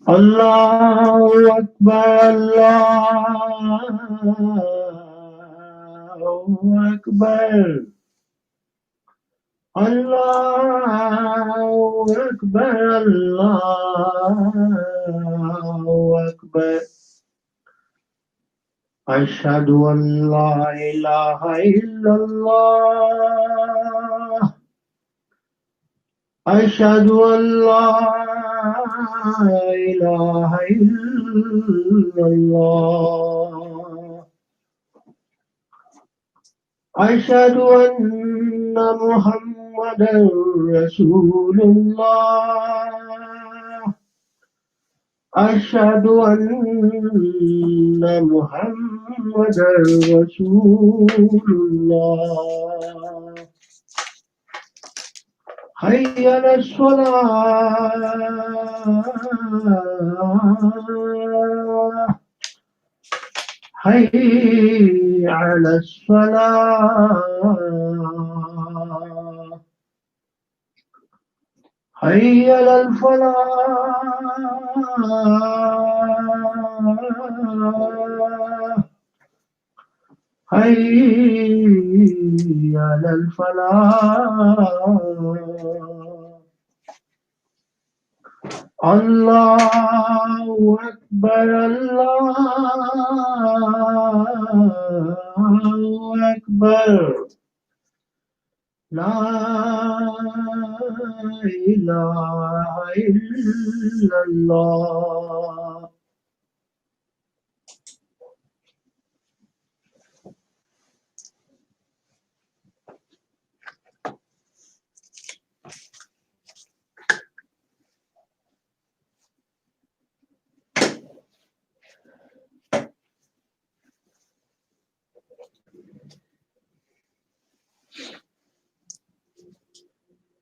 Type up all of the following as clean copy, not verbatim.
Allahu Akbar, Allahu Akbar, Allahu Akbar, Allahu Akbar. Ashhadu an la ilaha illallah. Ashhadu an la ilaha illallah. Ashhadu anna Muhammadan Rasulullah. Ashhadu anna Muhammadan Rasulullah. Hayya ala salah. Hayya ala salah. Hayya ala falah. Hayya ala falah. Allahu Akbar, Allahu Akbar. La ilaha illallah.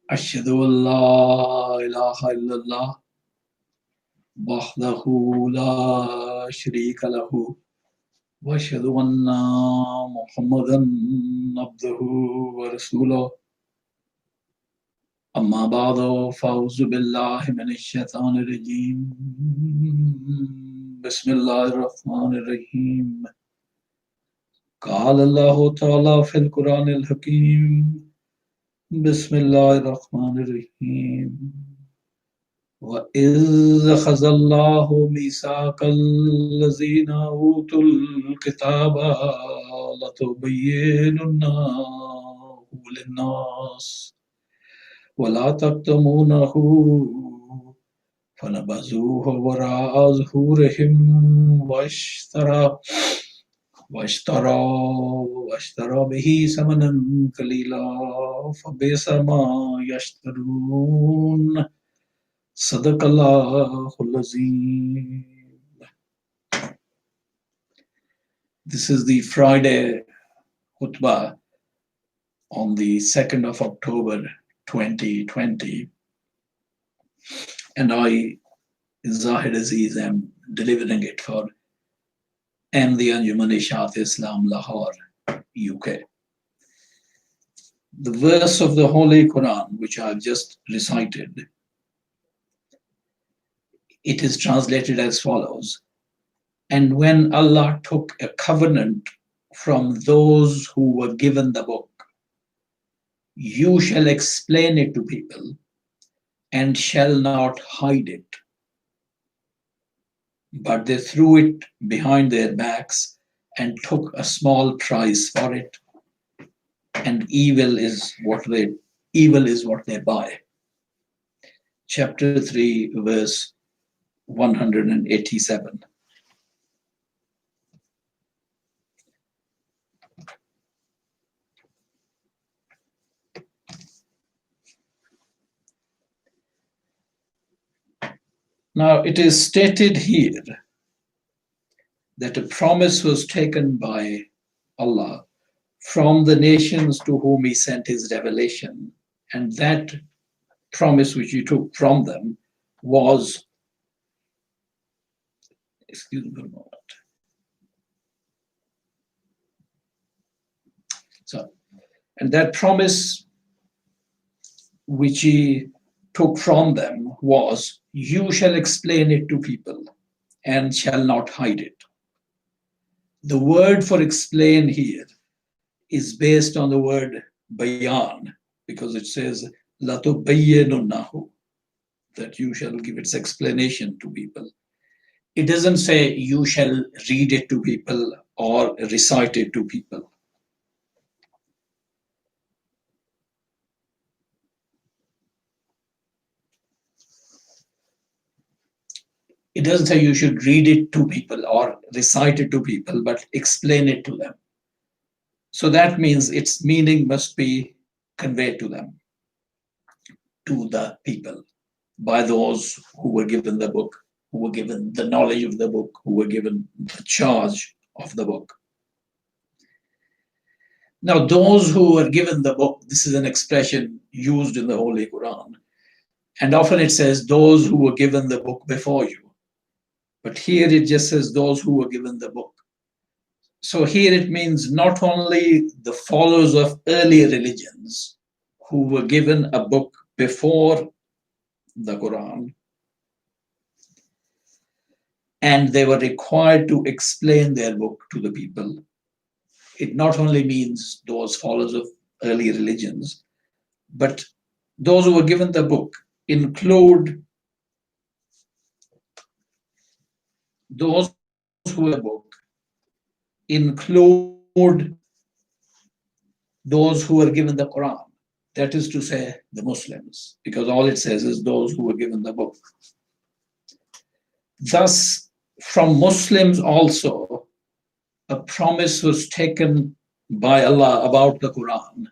أشهد أن لا إله إلا الله وحده لا شريك له وأشهد أن محمدا عبده ورسوله أما بعد فأعوذ بالله من الشيطان الرجيم بسم الله الرحمن الرحيم قال الله تعالى في القرآن الحكيم بسم الله الرحمن الرحيم وإذ أخذ الله ميثاق الذين أوتوا الكتاب لتبيننه للناس ولا تكتمونه فنبذوه وراء ظهورهم واشترى به ثمنا قليلا فبئس ما يشترون صدق الله العظيم. This is the Friday Khutba on the 2nd of October 2020, and I, Zahid Aziz, am delivering it for the Anjuman Ishaat Islam Lahore, UK. The verse of the Holy Quran, which I've just recited, it is translated as follows: and when Allah took a covenant from those who were given the book, you shall explain it to people and shall not hide it. But they threw it behind their backs and took a small price for it, and evil is what they buy. Chapter 3, verse 187. Now, it is stated here that a promise was taken by Allah from the nations to whom He sent His revelation, and that promise which He took from them was, excuse me for a moment. So, and that promise which He took from them was, "You shall explain it to people and shall not hide it." The word for explain here is based on the word bayan, because it says, "Latubayyinunahu," that you shall give its explanation to people. It doesn't say you shall read it to people or recite it to people. It doesn't say you should read it to people or recite it to people, but explain it to them. So that means its meaning must be conveyed to them, to the people, by those who were given the book, who were given the knowledge of the book, who were given the charge of the book. Now, those who were given the book, this is an expression used in the Holy Quran. And often it says those who were given the book before you. But here it just says those who were given the book. So here it means not only the followers of earlier religions who were given a book before the Quran, and they were required to explain their book to the people. It not only means those followers of early religions, but those who were given the book include those who were the book, include those who were given the Quran. That is to say, the Muslims, because all it says is those who were given the book. Thus, from Muslims also, a promise was taken by Allah about the Quran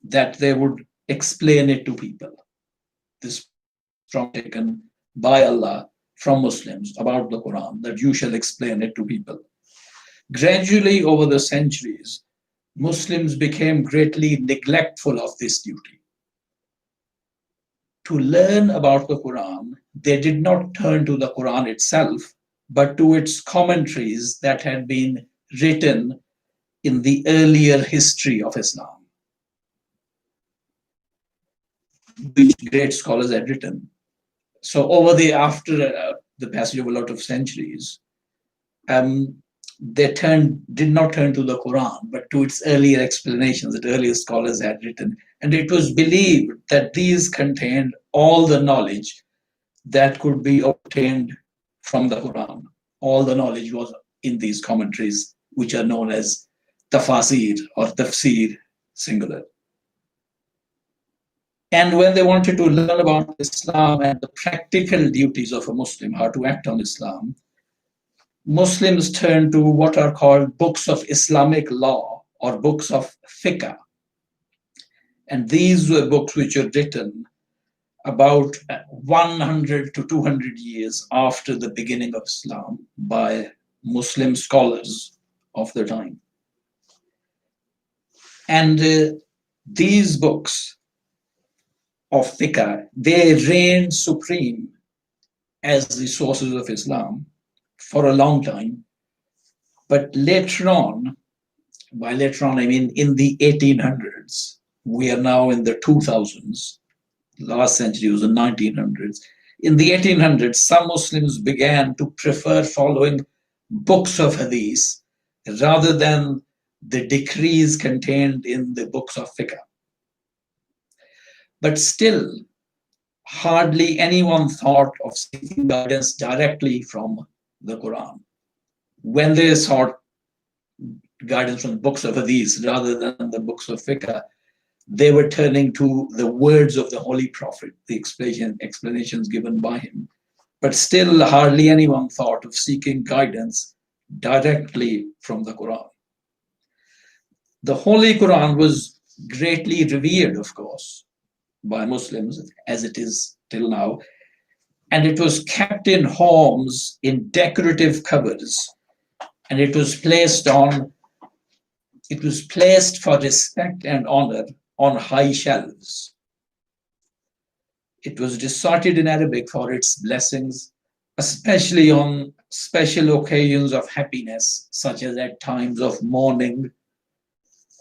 that they would explain it to people. This promise taken by Allah from Muslims about the Quran, that you shall explain it to people. Gradually, over the centuries, Muslims became greatly neglectful of this duty. To learn about the Quran, they did not turn to the Quran itself, but to its commentaries that had been written in the earlier history of Islam, which great scholars had written. So after the passage of a lot of centuries, they did not turn to the Quran, but to its earlier explanations that earlier scholars had written. And it was believed that these contained all the knowledge that could be obtained from the Quran. All the knowledge was in these commentaries, which are known as tafasir or tafsir, singular. And when they wanted to learn about Islam and the practical duties of a Muslim, how to act on Islam, Muslims turn to what are called books of Islamic law or books of fiqh. And these were books which were written about 100 to 200 years after the beginning of Islam by Muslim scholars of the time. And these books of fiqh, they reigned supreme as the sources of Islam for a long time. But later on, by later on I mean in the 1800s, we are now in the 2000s, last century was the 1900s. In the 1800s, some Muslims began to prefer following books of hadith rather than the decrees contained in the books of fiqh. But still, hardly anyone thought of seeking guidance directly from the Quran. When they sought guidance from the books of hadith rather than the books of fiqh, they were turning to the words of the Holy Prophet, the explanations given by him. But still, hardly anyone thought of seeking guidance directly from the Quran. The Holy Quran was greatly revered, of course, by Muslims, as it is till now, and it was kept in homes in decorative covers, and it was placed for respect and honor on high shelves. It was recited in Arabic for its blessings, especially on special occasions of happiness, such as at times of mourning,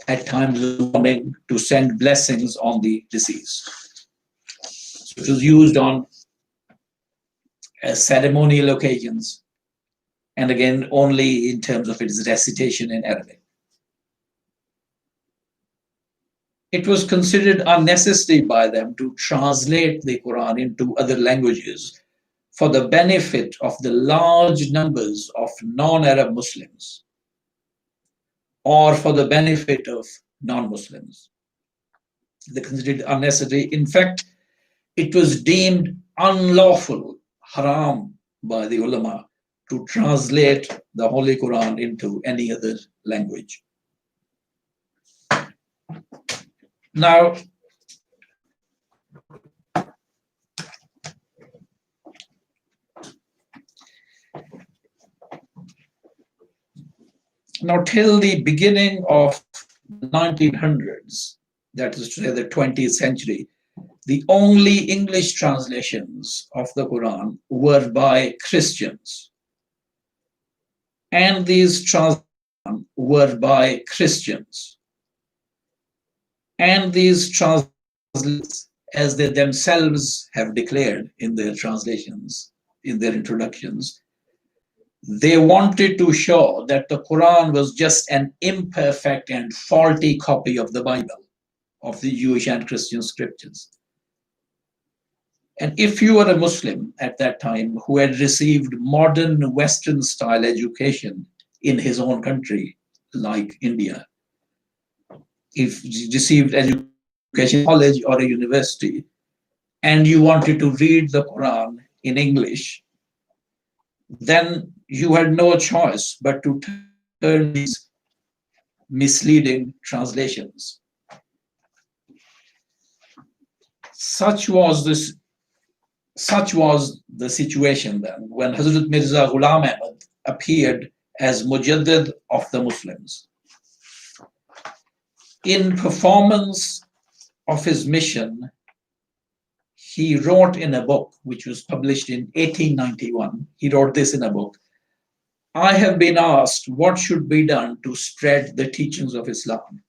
to send blessings on the deceased. So it was used on ceremonial occasions, and again, only in terms of its recitation in Arabic. It was considered unnecessary by them to translate the Quran into other languages for the benefit of the large numbers of non-Arab Muslims or for the benefit of non-Muslims. They considered it unnecessary. In fact, it was deemed unlawful, haram, by the ulama to translate the Holy Quran into any other language. Now, till the beginning of the 1900s, that is to say the 20th century, the only English translations of the Quran were by Christians. And these translations were by Christians. And these translations, as they themselves have declared in their translations, in their introductions, they wanted to show that the Quran was just an imperfect and faulty copy of the Bible, of the Jewish and Christian scriptures. And if you were a Muslim at that time who had received modern Western style education in his own country, like India, if you received education in college or a university, and you wanted to read the Quran in English, then you had no choice but to turn these misleading translations. Such was the situation then when Hazrat Mirza Ghulam Ahmad appeared as Mujaddid of the Muslims. In performance of his mission, he wrote in a book which was published in 1891. He wrote this in a book: I have been asked what should be done to spread the teachings of Islam.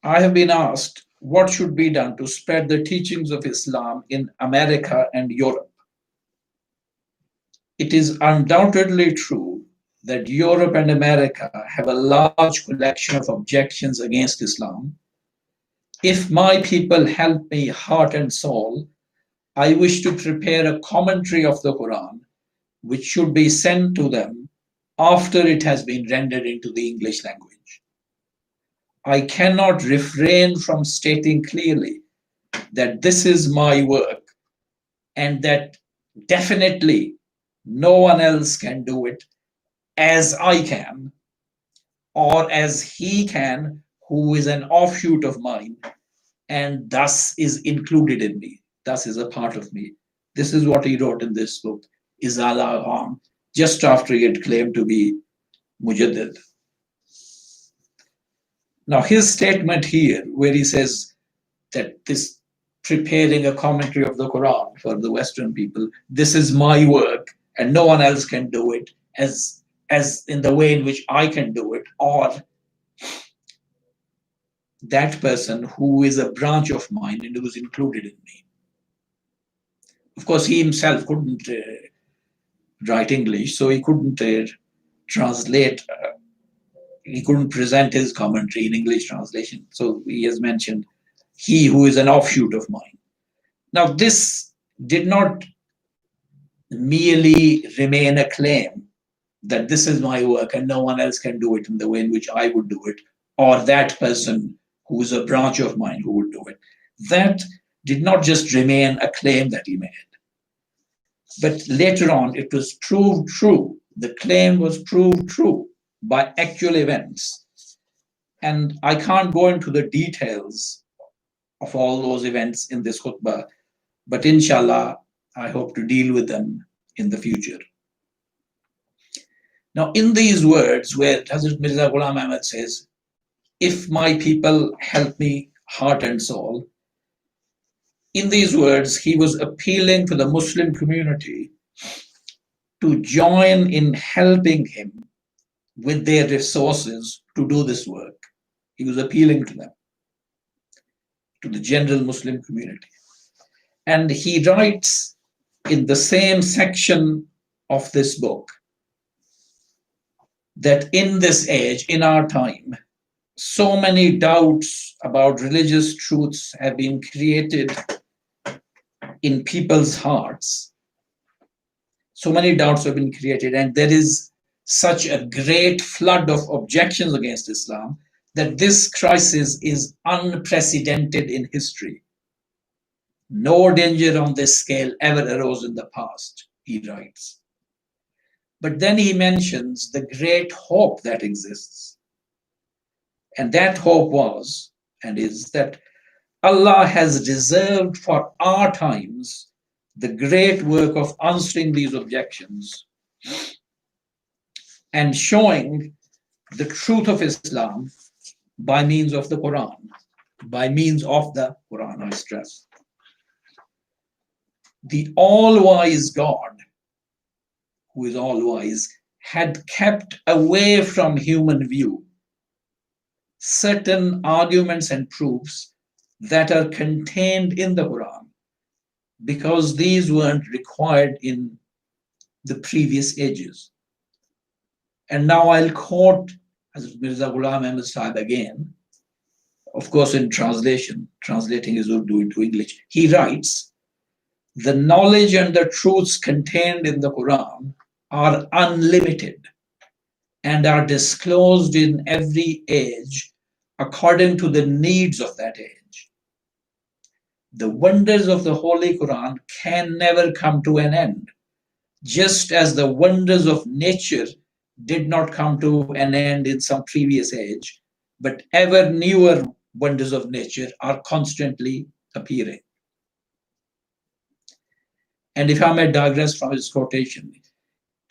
I have been asked what should be done to spread the teachings of Islam in America and Europe. It is undoubtedly true that Europe and America have a large collection of objections against Islam. If my people help me heart and soul, I wish to prepare a commentary of the Quran, which should be sent to them after it has been rendered into the English language. I cannot refrain from stating clearly that this is my work and that definitely no one else can do it as I can or as he can, who is an offshoot of mine and thus is included in me, thus is a part of me. This is what he wrote in this book, Izala Ghan, just after he had claimed to be Mujaddid. Now, his statement here, where he says that this preparing a commentary of the Quran for the Western people, this is my work and no one else can do it as in the way in which I can do it, or that person who is a branch of mine and who is included in me. Of course, he himself couldn't write English, so he couldn't translate. He couldn't present his commentary in English translation. So he has mentioned, he who is an offshoot of mine. Now, this did not merely remain a claim that this is my work and no one else can do it in the way in which I would do it, or that person who is a branch of mine who would do it. That did not just remain a claim that he made. But later on, it was proved true. The claim was proved true by actual events. And I can't go into the details of all those events in this khutbah, but inshallah, I hope to deal with them in the future. Now, in these words, where Hazrat Mirza Ghulam Ahmad says, if my people help me heart and soul, in these words, he was appealing to the Muslim community to join in helping him with their resources to do this work. He was appealing to them, to the general Muslim community. And he writes in the same section of this book that in this age, in our time, so many doubts about religious truths have been created in people's hearts. So many doubts have been created, and there is such a great flood of objections against Islam that this crisis is unprecedented in history. No danger on this scale ever arose in the past, he writes. But then he mentions the great hope that exists. And that hope was and is that Allah has reserved for our times the great work of answering these objections and showing the truth of Islam by means of the Quran. By means of the Quran, I stress. The all-wise God, who is all-wise, had kept away from human view certain arguments and proofs that are contained in the Quran, because these weren't required in the previous ages. And now I'll quote Hazrat Mirza Ghulam Ahmad Sahib again, of course in translation, translating his Urdu into English. He writes, "The knowledge and the truths contained in the Quran are unlimited and are disclosed in every age according to the needs of that age. The wonders of the Holy Quran can never come to an end, just as the wonders of nature did not come to an end in some previous age, but ever newer wonders of nature are constantly appearing." And if I may digress from his quotation,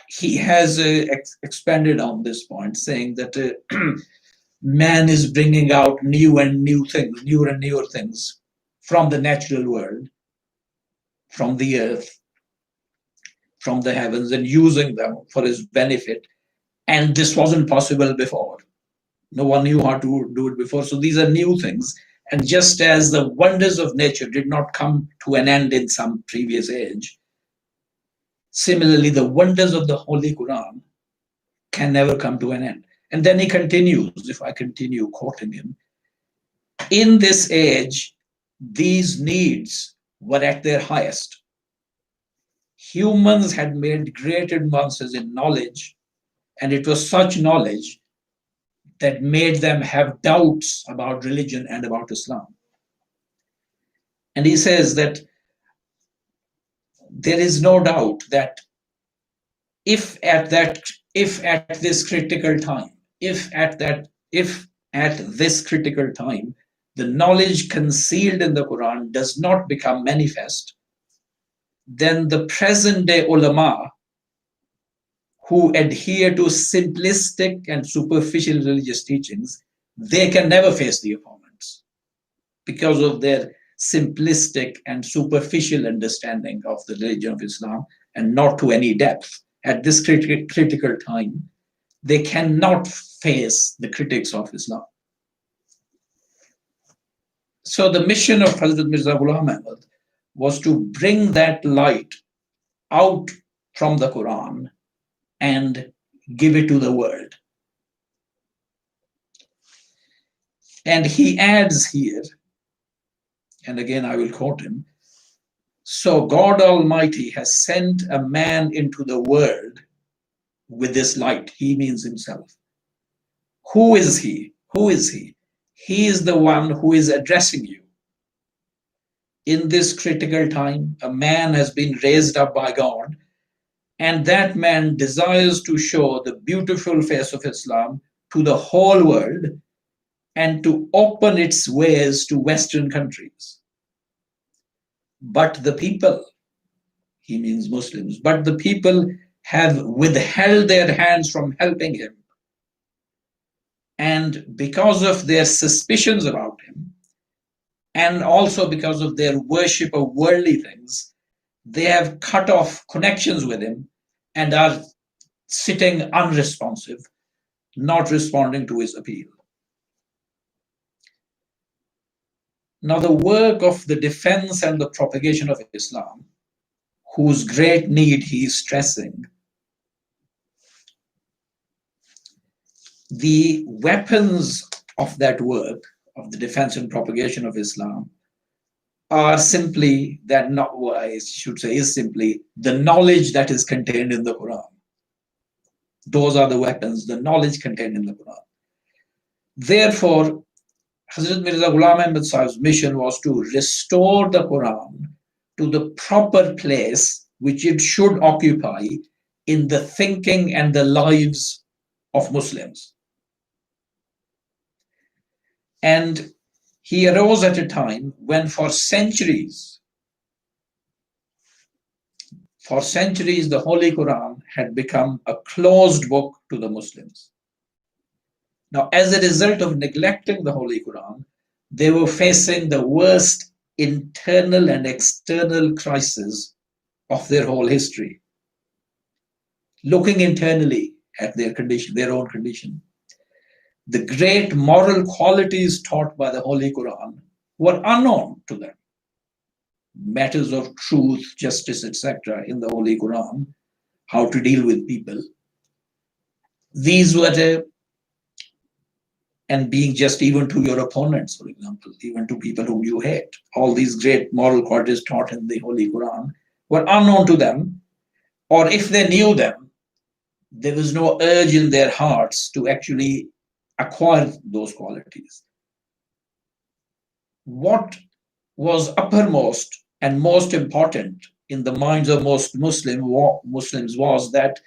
he has expanded on this point, saying that man is bringing out newer and newer things from the natural world, from the earth, from the heavens, and using them for his benefit. And this wasn't possible before. No one knew how to do it before. So these are new things. And just as the wonders of nature did not come to an end in some previous age, similarly, the wonders of the Holy Quran can never come to an end. And then he continues, if I continue quoting him, "In this age, these needs were at their highest. Humans had made great advances in knowledge, and it was such knowledge that made them have doubts about religion and about Islam." And he says that there is no doubt that if at this critical time, the knowledge concealed in the Quran does not become manifest, then the present day ulama who adhere to simplistic and superficial religious teachings, they can never face the opponents because of their simplistic and superficial understanding of the religion of Islam and not to any depth. At this critical time, they cannot face the critics of Islam. So the mission of Hazrat Mirza Ghulam Ahmad was to bring that light out from the Quran and give it to the world. And he adds here, and again I will quote him, "So God Almighty has sent a man into the world with this light." He means himself. Who is he? Who is he? He is the one who is addressing you. In this critical time, a man has been raised up by God, and that man desires to show the beautiful face of Islam to the whole world and to open its ways to Western countries. But the people, he means Muslims, but the people have withheld their hands from helping him. And because of their suspicions about him, and also because of their worship of worldly things, they have cut off connections with him and are sitting unresponsive, not responding to his appeal. Now, the work of the defense and the propagation of Islam, whose great need he is stressing, the weapons of that work, of the defense and propagation of Islam, are simply that, not what I should say, is simply the knowledge that is contained in the Quran. Those are the weapons, the knowledge contained in the Quran. Therefore, Hazrat Mirza Ghulam Ahmad Sahib's mission was to restore the Quran to the proper place which it should occupy in the thinking and the lives of Muslims. And he arose at a time when for centuries, the Holy Quran had become a closed book to the Muslims. Now, as a result of neglecting the Holy Quran, they were facing the worst internal and external crisis of their whole history. Looking internally at their condition, their own condition, the great moral qualities taught by the Holy Quran were unknown to them. Matters of truth, justice, etc. in the Holy Quran, how to deal with people. These were and being just even to your opponents, for example, even to people whom you hate. All these great moral qualities taught in the Holy Quran were unknown to them, or if they knew them, there was no urge in their hearts to actually acquire those qualities. What was uppermost and most important in the minds of most Muslims was that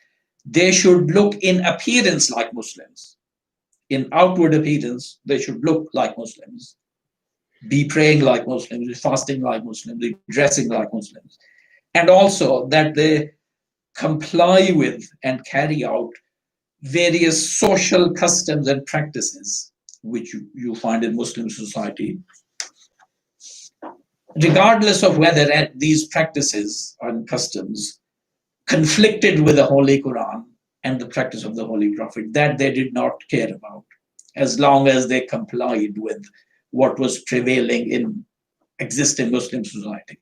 they should look in appearance like Muslims. In outward appearance, they should look like Muslims, be praying like Muslims, be fasting like Muslims, be dressing like Muslims, and also that they comply with and carry out various social customs and practices which you find in Muslim society, regardless of whether these practices and customs conflicted with the Holy Quran and the practice of the Holy Prophet, that they did not care about, as long as they complied with what was prevailing in existing Muslim society.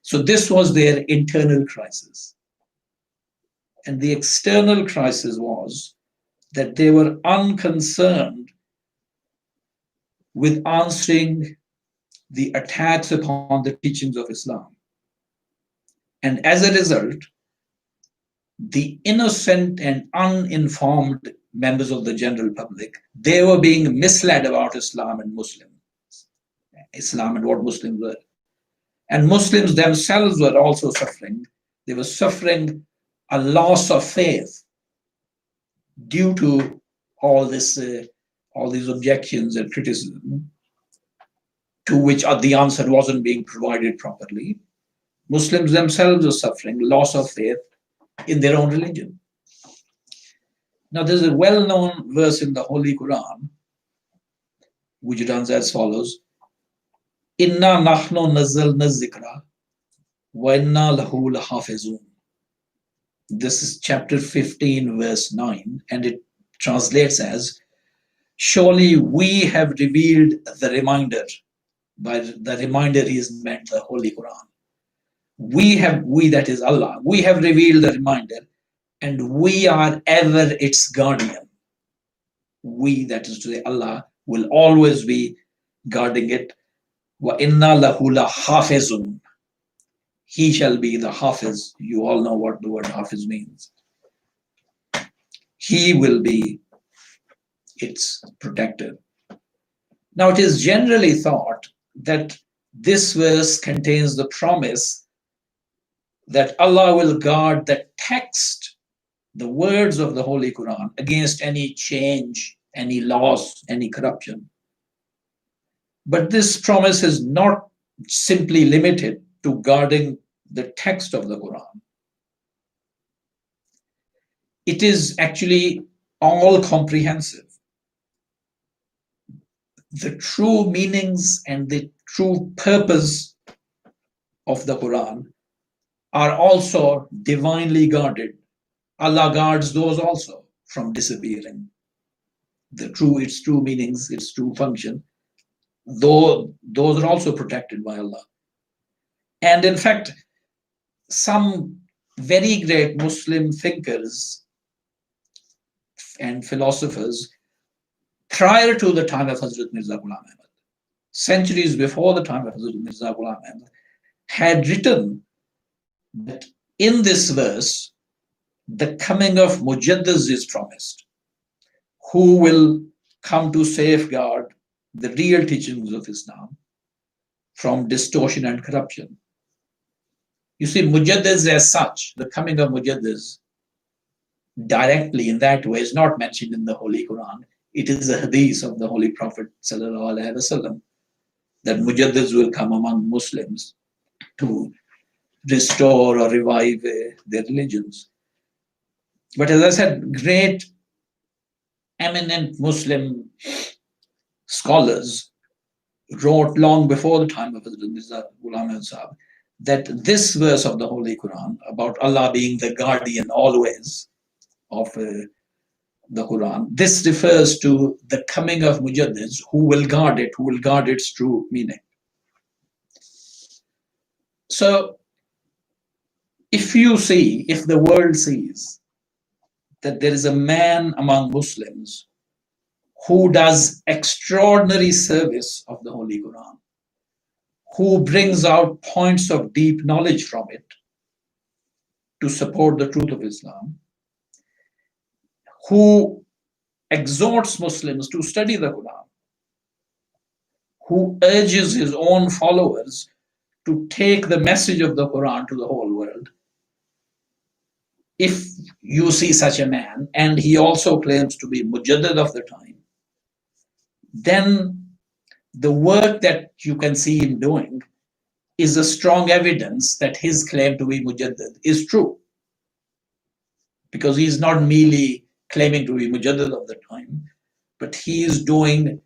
So this was their internal crisis. And the external crisis was that they were unconcerned with answering the attacks upon the teachings of Islam. And as a result, the innocent and uninformed members of the general public, they were being misled about Islam and Muslims, Islam and what Muslims were. And Muslims themselves were also suffering. They were suffering a loss of faith due to all these objections and criticism, to which the answer wasn't being provided properly. Muslims themselves were suffering loss of faith in their own religion. Now, there's a well-known verse in the Holy Quran which runs as follows: Inna nahnu nazzalna zikra wa inna lahu lahafizun. This is chapter 15, verse 9, and it translates as, surely we have revealed the reminder. By the reminder is meant the Holy Quran. We, that is Allah, we have revealed the reminder, and we are ever its guardian. We, that is to say Allah, will always be guarding it. Wa inna lahu lahafizun. He shall be the hafiz. You all know what the word hafiz means. He will be its protector. Now, it is generally thought that this verse contains the promise that Allah will guard the text, the words of the Holy Quran, against any change, any loss, any corruption. But this promise is not simply limited to guarding the text of the Quran. It is actually all comprehensive. The true meanings and the true purpose of the Quran are also divinely guarded. Allah guards those also from disappearing. Its true meanings, its true function though those are also protected by Allah. And in fact, some very great Muslim thinkers and philosophers prior to the time of Hazrat Mirza Ghulam Ahmad, centuries before the time of Hazrat Mirza Ghulam Ahmad, had written that in this verse, the coming of Mujaddids is promised, who will come to safeguard the real teachings of Islam from distortion and corruption. You see, Mujaddids as such, the coming of Mujaddids directly in that way is not mentioned in the Holy Quran. It is a hadith of the Holy Prophet ﷺ that Mujaddids will come among Muslims to restore or revive their religions. But as I said, great eminent Muslim scholars wrote long before the time of Hazrat Mirza Ghulam Ahmad Sahib that this verse of the Holy Quran about Allah being the guardian always of the Quran, this refers to the coming of Mujaddids who will guard it, who will guard its true meaning. So if the world sees that there is a man among Muslims who does extraordinary service of the Holy Quran, who brings out points of deep knowledge from it to support the truth of Islam, who exhorts Muslims to study the Quran, who urges his own followers to take the message of the Quran to the whole world. If you see such a man, and he also claims to be Mujaddid of the time, then the work that you can see him doing is a strong evidence that his claim to be Mujaddid is true. Because he is not merely claiming to be Mujaddid of the time, but he is doing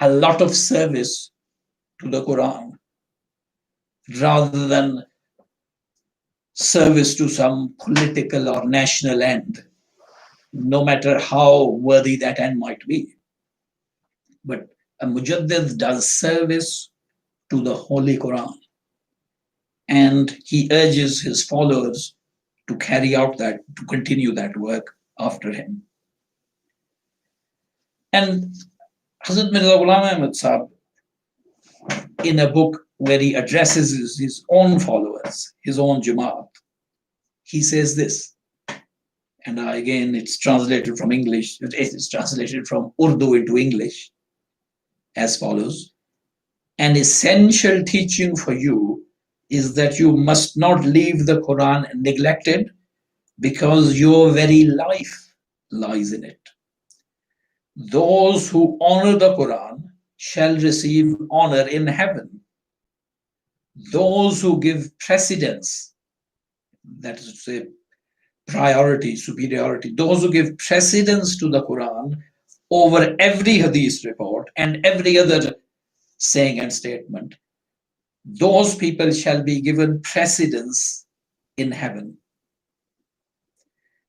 a lot of service to the Quran rather than service to some political or national end, no matter how worthy that end might be. But a Mujaddid does service to the Holy Quran, and he urges his followers to carry out that, to continue that work after him. And Hazrat Mirza Ghulam Ahmad Sahib, in a book where he addresses his own followers, his own Jamaat, he says this, and again it's translated from English, it's translated from Urdu into English as follows: an essential teaching for you is that you must not leave the Quran neglected because your very life lies in it. Those who honor the Quran shall receive honor in heaven. Those who give precedence, that is to say priority, superiority, those who give precedence to the Quran over every hadith report and every other saying and statement, those people shall be given precedence in heaven.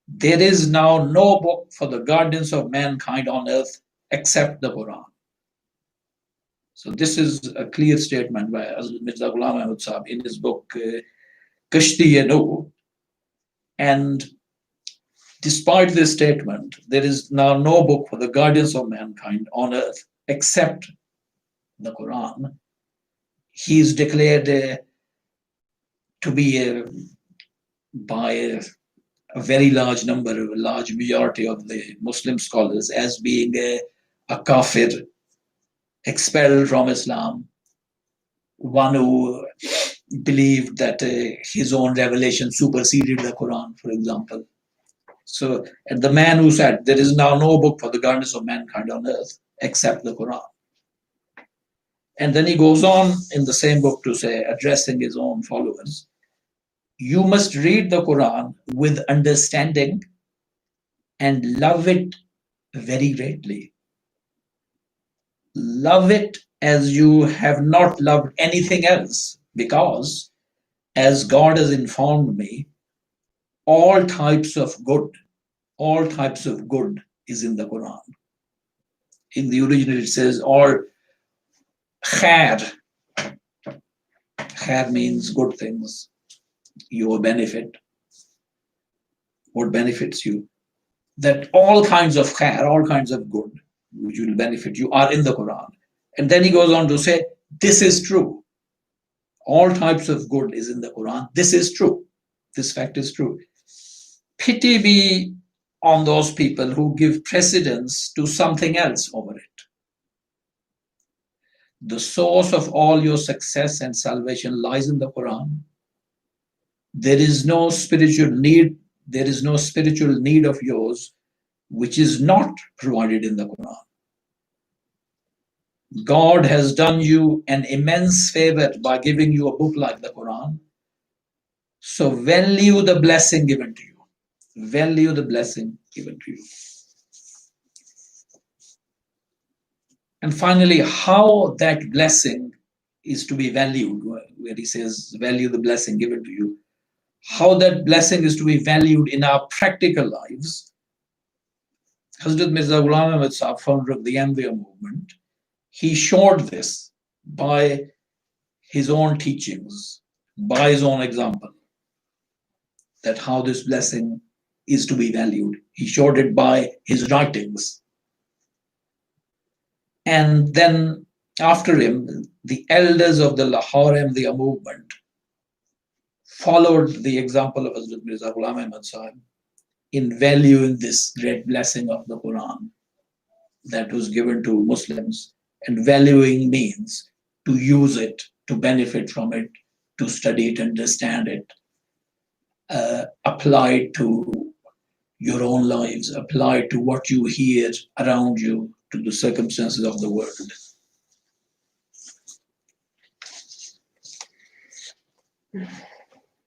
There is now no book for the guardians of mankind on earth except the Quran. So this is a clear statement by Hazrat Mirza Ghulam Ahmad Sahib in his book Kashti-e-Nuh. And despite this statement, there is now no book for the guardians of mankind on earth except the Quran. He is declared to be by a very large number, a large majority of the Muslim scholars as being a kafir, expelled from Islam, one who believed that his own revelation superseded the Quran, for example. So, and the man who said, there is now no book for the guardians of mankind on earth except the Quran. And then he goes on in the same book to say, addressing his own followers, you must read the Quran with understanding and love it very greatly. Love it as you have not loved anything else, because, as God has informed me, all types of good is in the Quran. In the original it says all Khair. Khair means good things. Your benefit. What benefits you? That all kinds of khair, all kinds of good, which will benefit you, are in the Quran. And then he goes on to say, this is true. All types of good is in the Quran. This is true. This fact is true. Pity be on those people who give precedence to something else over it. The source of all your success and salvation lies in the Quran. There is no spiritual need of yours which is not provided in the Quran. God has done you an immense favor by giving you a book like the Quran. So value the blessing given to you. Value the blessing given to you. And finally, how that blessing is to be valued, where he says, value the blessing given to you. How that blessing is to be valued in our practical lives. Hazrat Mirza Ghulam Ahmad Sahib, founder of the Ahmadiyya Movement, he showed this by his own teachings, by his own example, that how this blessing is to be valued. He showed it by his writings. And then after him, the elders of the Lahore Ahmadiyya Movement followed the example of Hazrat Mirza Ghulam Ahmad Sahib in valuing this great blessing of the Quran that was given to Muslims. And valuing means to use it, to benefit from it, to study it, understand it, apply it to your own lives, apply it to what you hear around you, to the circumstances of the world.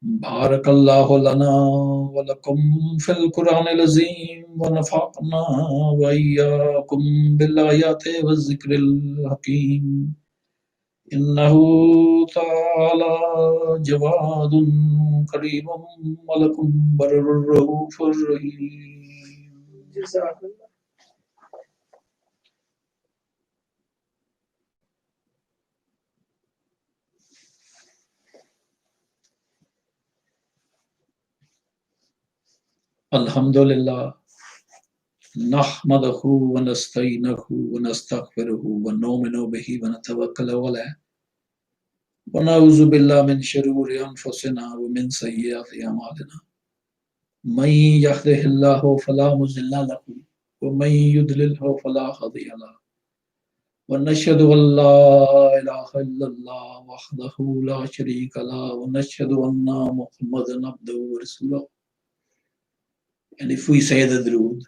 Barakallahu lana wa lakum fil Quran al-Azim wa nafa'na wa iyyakum bil ayati wa zikril hakim. Innahu ta'ala jawadun kareemun wa lakum barrur raufur rahim. Jazakallah. Alhamdulillah. Nahmadahu wa nasta'inuhu wa nastaghfiruhu wa nu'minu bihi wa natawakkalu alayh. Wa na'udzu billahi min shururi anfusina wa min sayyiati a'malina. Man yahdihillahu fala mudilla lahu wa man yudlilhu fala hadiya lahu. Wa nashhadu an la ilaha illallah wahdahu la sharika lahu wa nashhadu anna Muhammadan abduhu wa rasuluh. And if we say the Durood,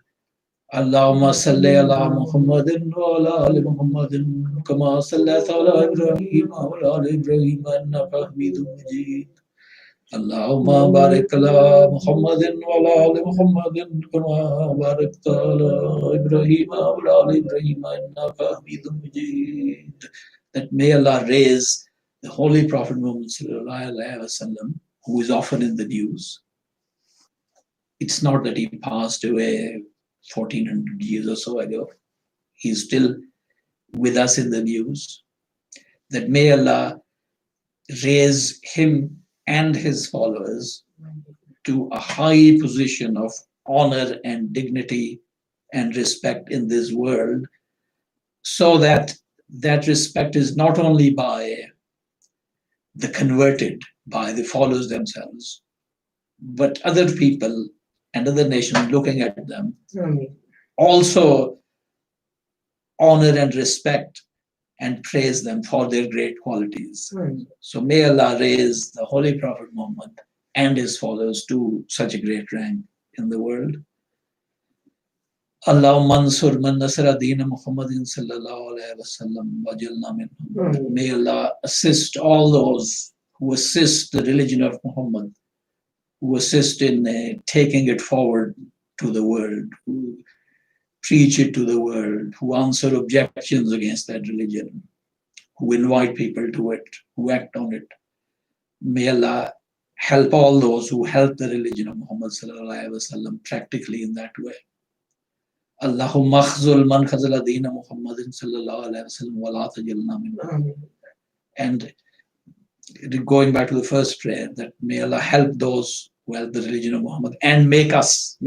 Allahumma salli ala Muhammadin wa ala ali Muhammadin kama sallaita ala Ibrahim wa ala ali Ibrahim innaka Hamidum Majid. Allahumma barik ala Muhammadin wa ala ali Muhammadin kama barakta ala Ibrahim wa ala ali Ibrahim innaka Hamidum Majid. That may Allah raise the Holy Prophet Muhammad sallallahu alaihi wasallam, who is often in the news. It's not that he passed away 1400 years or so ago. He's still with us in the news. That may Allah raise him and his followers to a high position of honor and dignity and respect in this world, so that that respect is not only by the converted, by the followers themselves, but other people and other nations looking at them also honor and respect and praise them for their great qualities. So may Allah raise the Holy Prophet Muhammad and his followers to such a great rank in the world. Allahumma ansur man nasara deena Muhammadin sallallahu alayhi wa sallam wa jalna minhum. May Allah assist all those who assist the religion of Muhammad, who assist in taking it forward to the world, who preach it to the world, who answer objections against that religion, who invite people to it, who act on it. May Allah help all those who help the religion of Muhammad sallallahu alaihi wasallam practically in that way. Allahumma khzul man khazala deena Muhammadin sallallahu alayhi wa sallam wa la tajilna minhum. And going back to the first prayer, that may Allah help those who help the religion of Muhammad and make us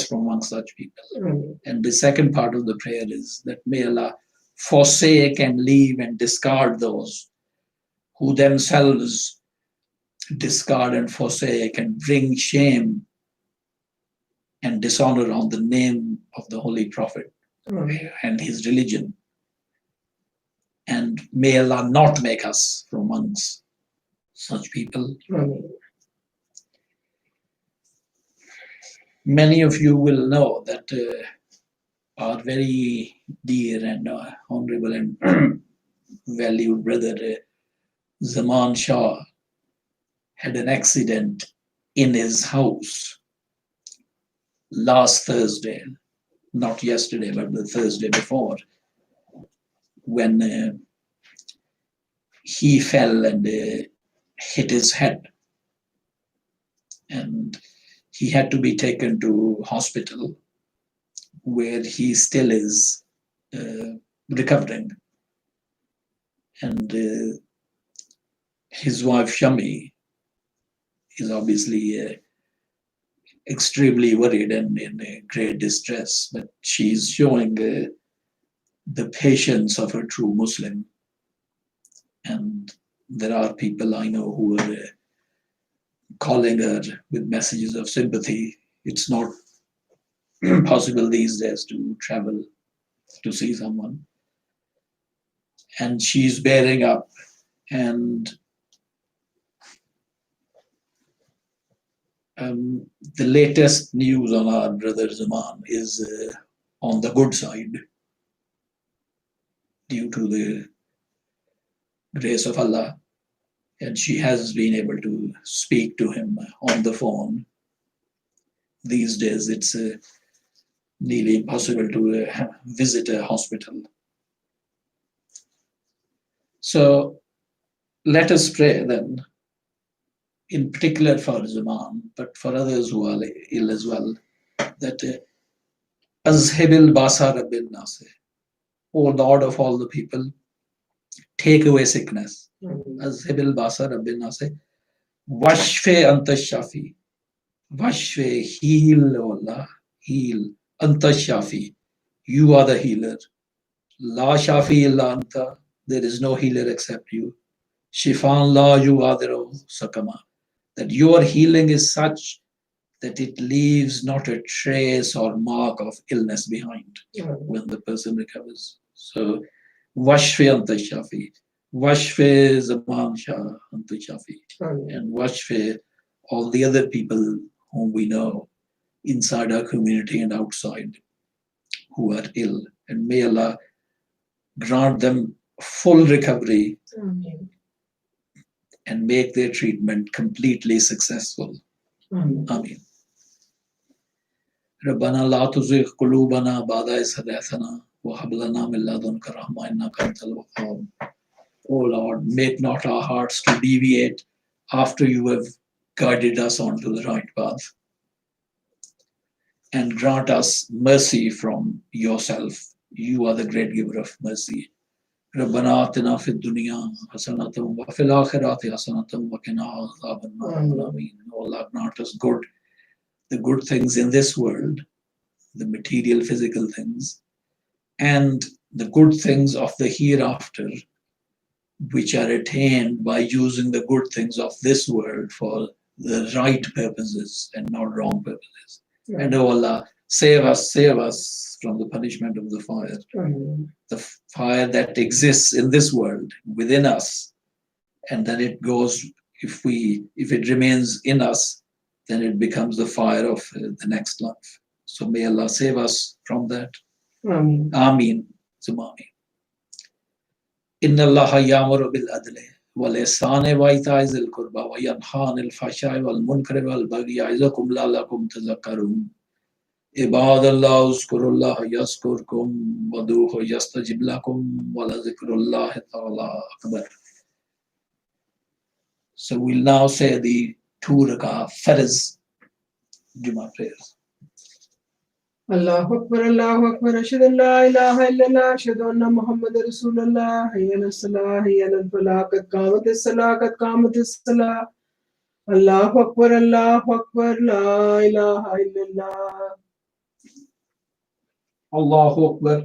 from among such people. And the second part of the prayer is that may Allah forsake and leave and discard those who themselves discard and forsake and bring shame and dishonor on the name of the Holy Prophet and his religion. And may Allah not make us from amongst such people. Many of you will know that our very dear and honorable and valued brother Zaman Shah had an accident in his house last Thursday, not yesterday, but the Thursday before, when he fell and hit his head. And he had to be taken to hospital where he still is recovering. And his wife Shami is obviously extremely worried and in great distress, but she's showing the patience of a true Muslim. And there are people I know who are calling her with messages of sympathy. It's not possible these days to travel to see someone. And she's bearing up. And the latest news on our brother Zaman is on the good side, due to the grace of Allah. And she has been able to speak to him on the phone. These days, it's nearly impossible to visit a hospital. So let us pray then, in particular for Zaman, but for others who are ill as well, that Azhibil Basa Rabbil Nase, O Lord of all the people, take away sickness. Azhibil Basa Rabbil Nase, Washfe Anta Shafi, Washfe, heal, O Allah, heal. Anta Shafi, you are the healer. La Shafi illa Anta, there is no healer except you. Shifan la yuadiru sakama, that your healing is such that it leaves not a trace or mark of illness behind when the person recovers. So, Washfe Anta Shafi, Washfe Zaman Shah Anta Shafi, and Washfe all the other people whom we know inside our community and outside who are ill. And may Allah grant them full recovery and make their treatment completely successful. Ameen. ربنا لا تزغ قلوبنا بعد إذ هديتنا وهب لنا من لدنك رحمة إنك أنت الوهاب. O Lord, make not our hearts to deviate after you have guided us onto the right path. And grant us mercy from yourself. You are the great giver of mercy. ربنا آتنا في الدنيا حسنة وفي الآخرة حسنة وقنا عذاب النار. Ameen. O Allah, grant us good, the good things in this world, the material, physical things, and the good things of the hereafter, which are attained by using the good things of this world for the right purposes and not wrong purposes. And O Allah, save us from the punishment of the fire. The fire that exists in this world within us, and then it goes, if it remains in us, then it becomes the fire of the next life. So may Allah save us from that. Ameen. Ameen. Inna Allah ya'muru bil adli wal ihsani wa ita'i zil qurba wa yanha 'anil fahsha'i wal munkari wal baghi ya'izukum la'allakum tadhakkarun. Ibadallah uzkurullah yazkurkum waduhu yastajib lakum wa lazikrullahi ta'ala akbar. So we'll now say the 2 rak'ah Farz Jummah prayers. Allahu Akbar, Allahu Akbar, Ashhadu an la ilaha illallah, Ashhadu anna Muhammadar Rasulullah, Hayya ala salah, Hayya ala falah, qad qamatis salah, qad qamatis salah. Allahu Akbar, Allahu Akbar, la ilaha illallah. Allahu Akbar.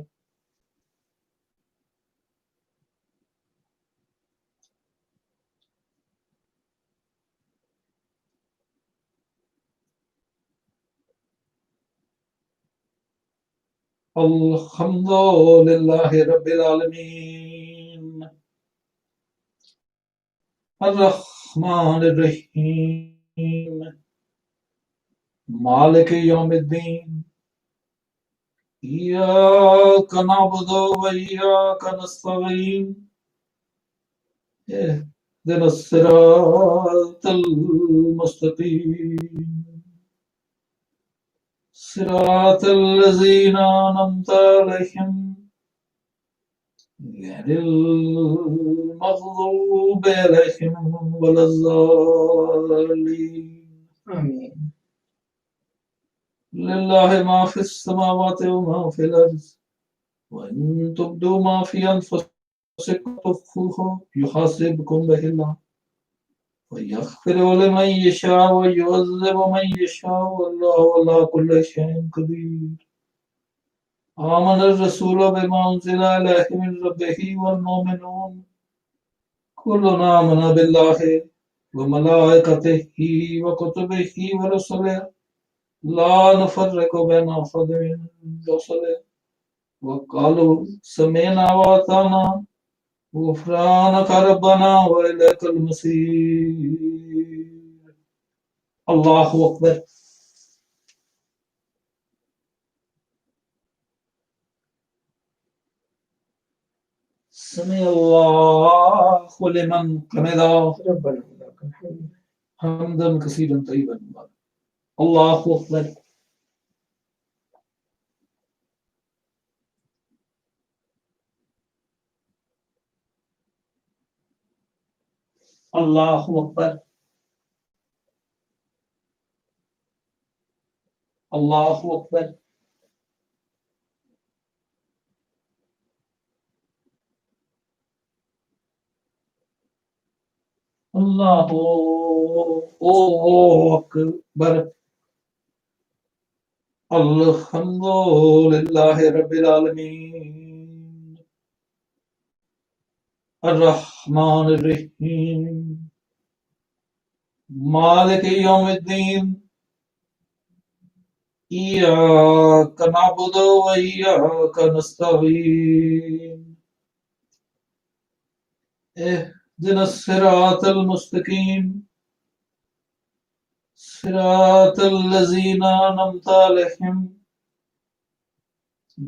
Alhamdulillahi Rabbil Alameen. Ar-Rahman Ar-Rahim. Malik Yawmiddin. إياك نعبد وإياك نستعين اهدنا الصراط المستقيم صراط الذين أنعمت عليهم غير المغضوب عليهم ولا الضالين Ameen. لله ما في السماوات وما في الأرض وإن تبدوا ما في أنفسكم تخفوه يحاسبكم به الله ويغفر لمن يشاء ويعذب من يشاء والله على كل شيء قدير آمن الرسول بما أنزل إليه من ربه والمؤمنون كلنا آمن بالله وملائكته وكتبه ورسله لا نفرق بين أحد من رسله وقالوا سمعنا وأطعنا غفرانك ربنا وإليك المصير الله أكبر سمع الله لمن حمده ربنا ولك الحمد. حمدا كثيرا طيبا مباركا الله أكبر الله أكبر الله أكبر الله أكبر الحمد لله رب العالمين الرحمن الرحيم مالك يوم الدين إياك نعبد وإياك نستعين اهدنا الصراط المستقيم صراط الذين أنعمت عليهم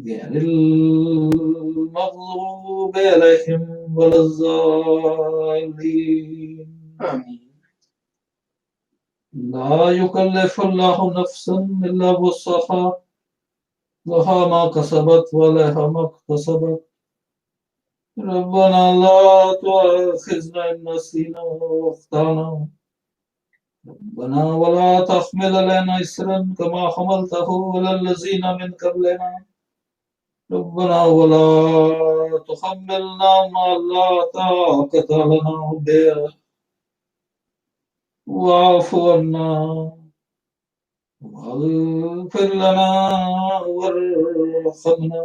غير المغضوب عليهم ولا الضالين آمين. لا يكلف الله نفسا إلا وسعها لها ما كسبت ولها ما اكتسبت ربنا لا تؤاخذنا إن نسينا وأخطأنا ربنا ولا تحمل علينا إسرا كما حملته على الذين من قبلنا ربنا ولا تحملنا ما لا طاقة لنا به واعف عنا واغفر لنا وارحمنا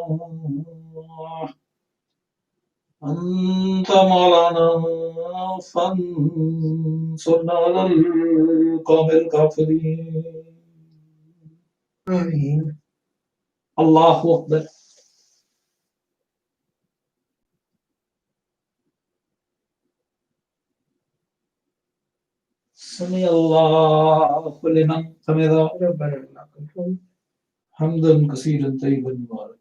أنت مولانا فانصرنا على القوم الكافرين آمين. الله أكبر سمع الله لمن حمده ربنا ولك الحمد. حمدا كثيرا طيبا مباركا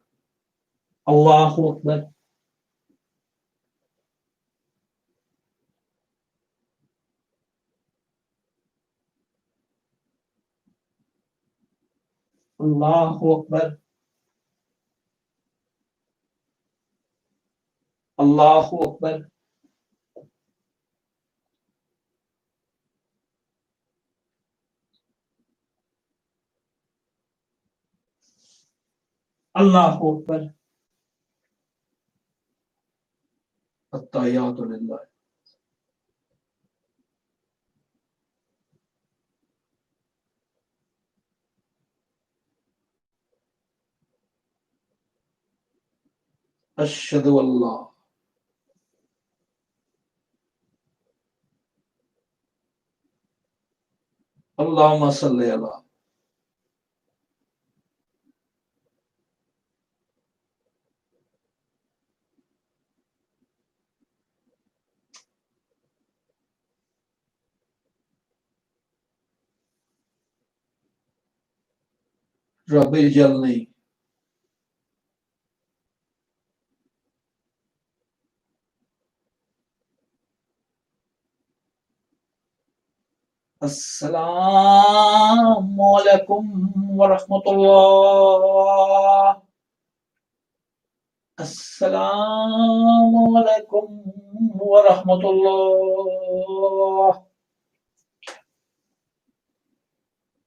الله أكبر الله أكبر الله أكبر Allahu Akbar. At-tahiyyatu lillah. Ashhadu Allah. Allahumma salli ala. Rabbi jalni. Assalamu alaikum wa rahmatullah. Assalamu alaikum wa rahmatullah.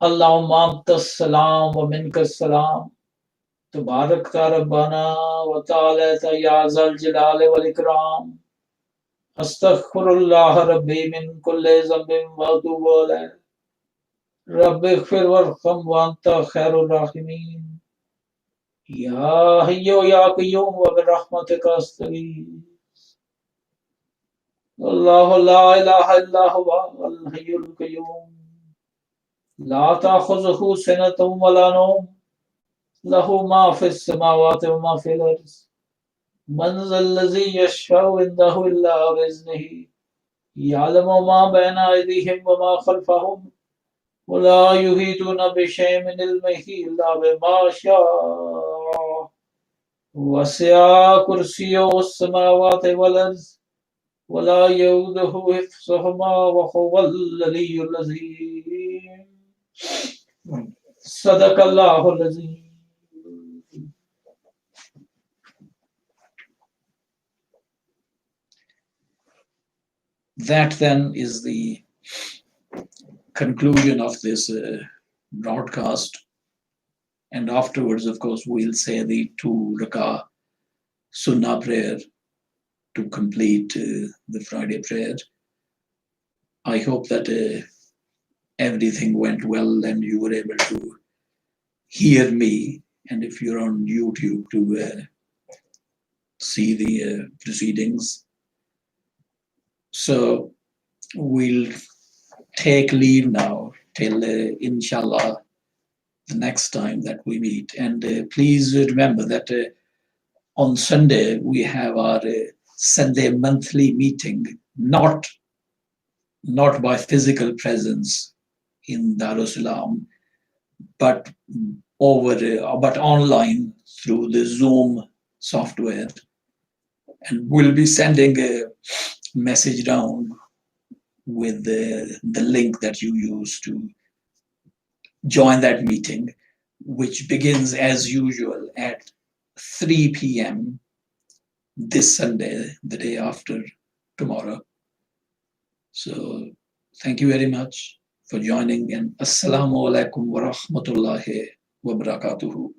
Allahumma antas salam wa minkas salam. Tabarakta Rabbana wa ta'ala ya zal jalali wal ikram. Astaghfirullah Rabbi min kulli zambin wa atubu alayh. Rabbi ighfir warham wa anta khairur rahimin. Ya Hayyu ya Qayyum wa bi rahmatika astaghith. Allahu la ilaha illa huwa al hayyul qayyum. La ta'khudhuhu sinatun wa la nawm. Lahu ma fis samawati wa ma fil ardh. Man zal ladhi yashfa'u indahu illa bi'iznihi. Ya'lamu ma bayna aydihim wa ma khalfahum. Wa la yuhituna bi shay'in min ilmihi illa bima sha'a. Wasi'a kursiyyuhu as-samawati wal ardh. Wa la ya'uduhu hifdhuhuma wa huwal 'aliyyul 'azim. Sadaqallahu al-'azim. That then is the conclusion of this broadcast. And afterwards, of course, we'll say the 2 rakah sunnah prayer to complete the Friday prayer. I hope that everything went well and you were able to hear me. And if you're on YouTube, to see the proceedings. So we'll take leave now till inshallah the next time that we meet. And please remember that on Sunday we have our Sunday monthly meeting, not by physical presence in Darussalam, but but online through the Zoom software. And we'll be sending a message down with the link that you use to join that meeting, which begins as usual at 3 p.m. this Sunday, the day after tomorrow. So thank you very much for joining, and Assalamu alaikum wa rahmatullahi wa barakatuhu.